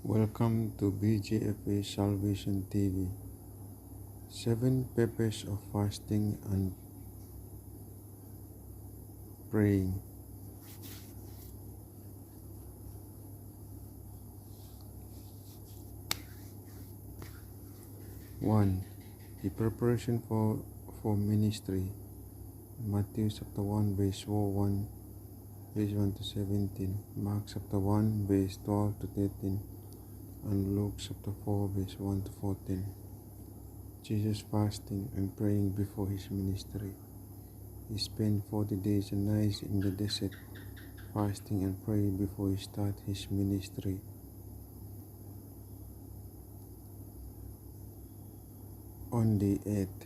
Welcome to BJFA Salvation TV. 7 purposes of fasting and praying. One, the preparation for ministry. Matthew chapter 1 verse 1 to 17, Mark chapter 1 verse 12 to 13, and Luke chapter 4 verse 1 to 14. Jesus fasting and praying before his ministry. He spent 40 days and nights in the desert, fasting and praying before he started his ministry. On the 8th,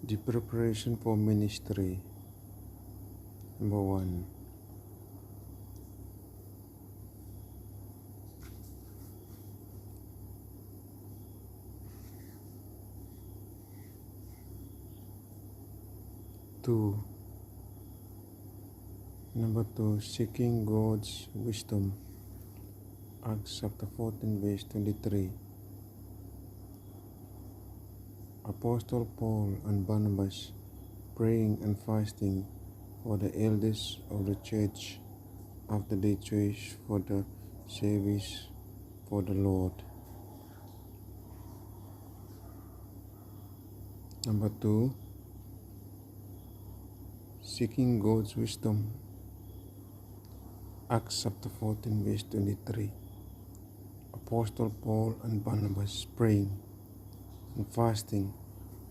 the preparation for ministry. Number 1. Number 2, seeking God's wisdom. Acts chapter 14 verse 23. Apostle Paul and Barnabas praying and fasting for the elders of the church after they chose for the service for the Lord. Number 2, seeking God's wisdom. Acts chapter 14 verse 23. Apostle Paul and Barnabas praying and fasting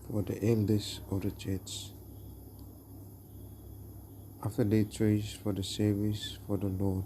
for the elders of the church after they chose for the service for the Lord.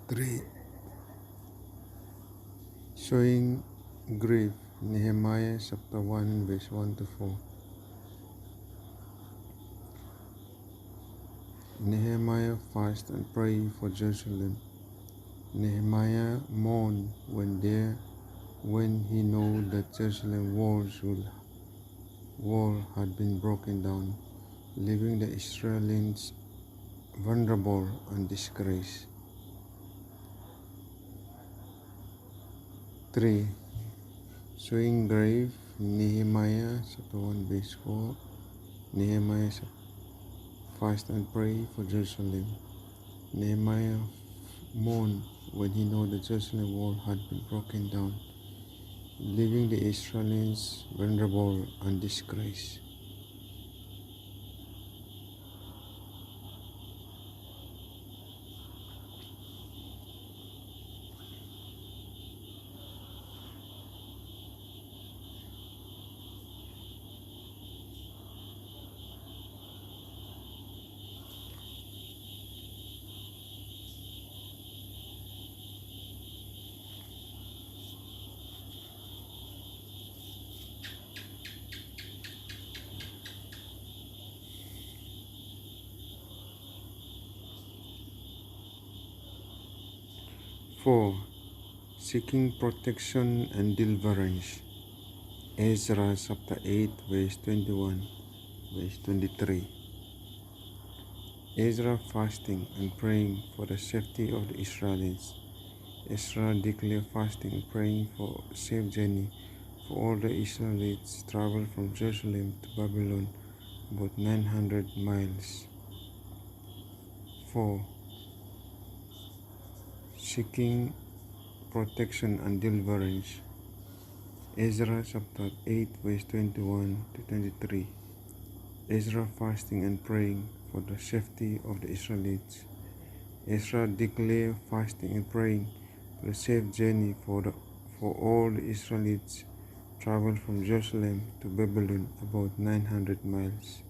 Three, showing grief. Nehemiah chapter 1 verse 1 to 4. Nehemiah fast and pray for Jerusalem. Nehemiah mourned when he knew that Jerusalem wall had been broken down, leaving the Israelites vulnerable and disgraced. 3. Showing grave. Nehemiah chapter 1 verse 4. Nehemiah fast and pray for Jerusalem. Nehemiah mourned when he knew the Jerusalem wall had been broken down, leaving the Israelites vulnerable and disgraced. Four, seeking protection and deliverance. Ezra chapter 8 verse 21 verse 23. Ezra fasting and praying for the safety of the Israelites. Ezra declared fasting and praying for safe journey for all the Israelites traveled from Jerusalem to Babylon, about 900 miles. 4. Seeking protection and deliverance. Ezra chapter 8 verse 21 to 23. Ezra fasting and praying for the safety of the Israelites. Ezra declared fasting and praying for a safe journey for all the Israelites traveled from Jerusalem to Babylon, about 900 miles.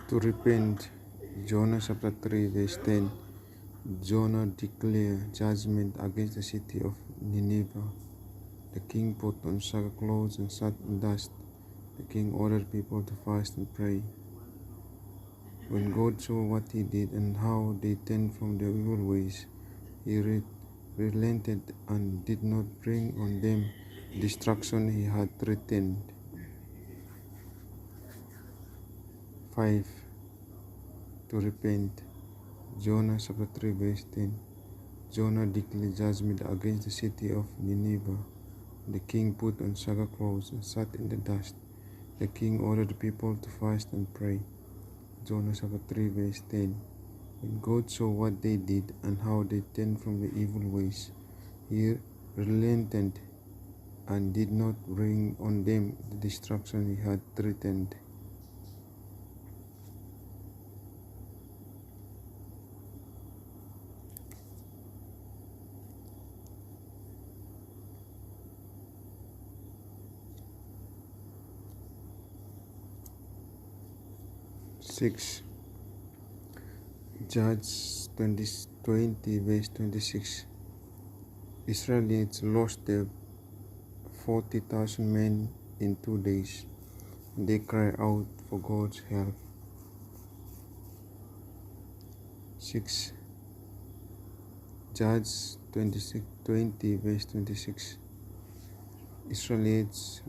To repent. Jonah chapter 3 verse 10. Jonah declared judgment against the city of Nineveh. The king put on sackcloth and sat in dust. The king ordered people to fast and pray. When God saw what he did and how they turned from their evil ways, he relented and did not bring on them destruction he had threatened. 5. To repent. Jonah chapter 3 verse 10. Jonah declared judgment against the city of Nineveh. The king put on sackcloth and sat in the dust. The king ordered the people to fast and pray. Jonah chapter 3 verse 10. When God saw what they did and how they turned from the evil ways, he relented and did not bring on them the destruction he had threatened. Six. Judges 20 verse 26. Israelites lost their 40,000 men in 2 days. They cried out for God's help. 6. Judges 20 verse 26. Israelites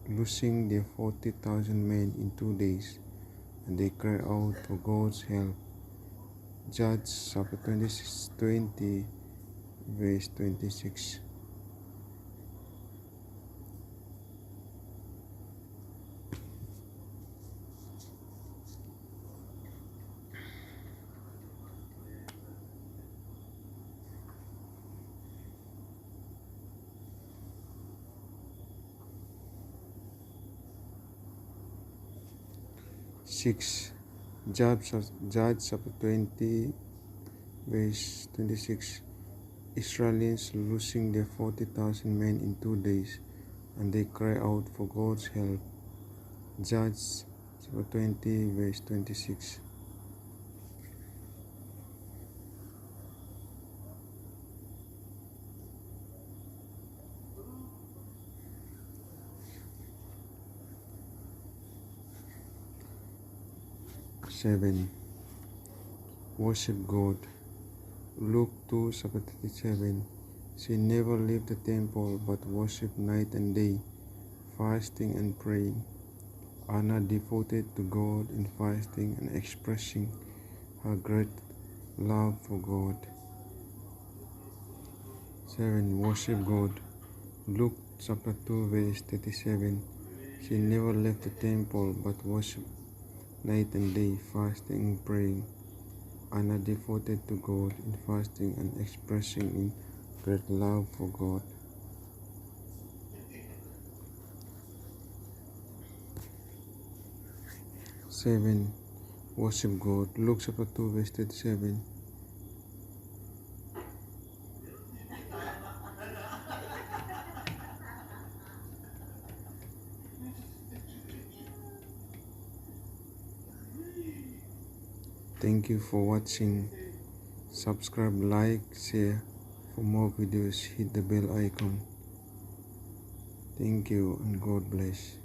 losing their 40,000 men in 2 days, and they cried out for God's help. Judges chapter 20 verse 26. 6. Judges chapter 20 verse 26. Israelites losing their 40,000 men in 2 days, and they cry out for God's help. Judges chapter 20 verse 26. 7. Worship God. Luke 2 chapter 37. She never left the temple but worshiped night and day, fasting and praying. Anna devoted to God in fasting and expressing her great love for God. 7. Worship God. Luke chapter 2 verse 37. She never left the temple but worshiped night and day, fasting and praying. Anna devoted to God in fasting and expressing in great love for God. 7. Worship God. Luke chapter 2 verse 37. Thank you for watching. Subscribe, like, share. For more videos, hit the bell icon. Thank you and God bless.